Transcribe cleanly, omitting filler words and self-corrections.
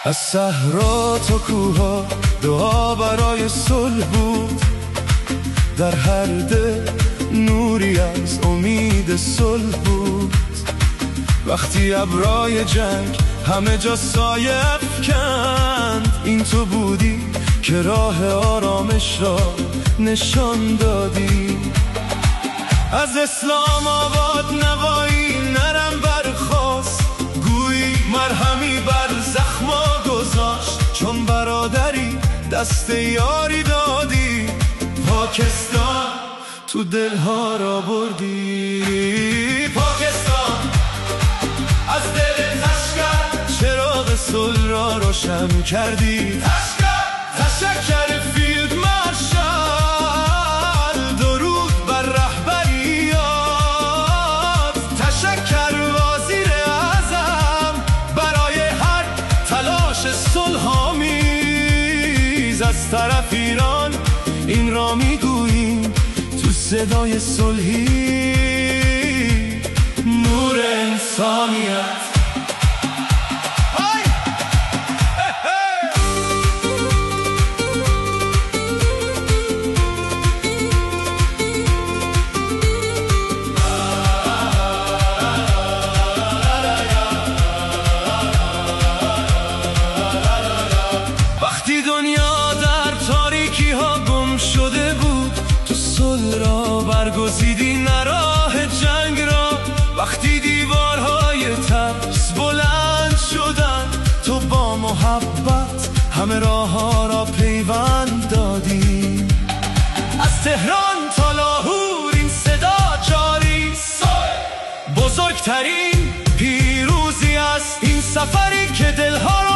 از صحرا تا کوها دعا برای صلح بود، در هر دل نوری از امید صلح بود. وقتی ابرای جنگ همه جا سایه افکند، این تو بودی که راه آرامش را نشان دادی. از اسلام آباد نوایی نرم برخاست، گویی مرهمی بر زخما گذاشت. چون برادری دست یاری دادی، پاکستان تو دلها را بردی. پاکستان از دل تشکر چراغ صلح را روشن کردی. تشکر فیلد مارشال، درود بر رهبریات. تشکر وزیر اعظم برای هر تلاش صلح‌آمیز. از طرف ایران این را میگوییم تو صدای صلحی، نور انسانیت. وقتی دنیا در تاریکی ها گم شده بود، تو صلح را برگزیدی نه راه جنگ را. وقتی دیوارهای ترس بلند شدن، تو با محبت همه راه ها را پیوند دادی. از تهران تا لاهور این صدا جاری، بزرگترین پیروزی است این سفری که دلها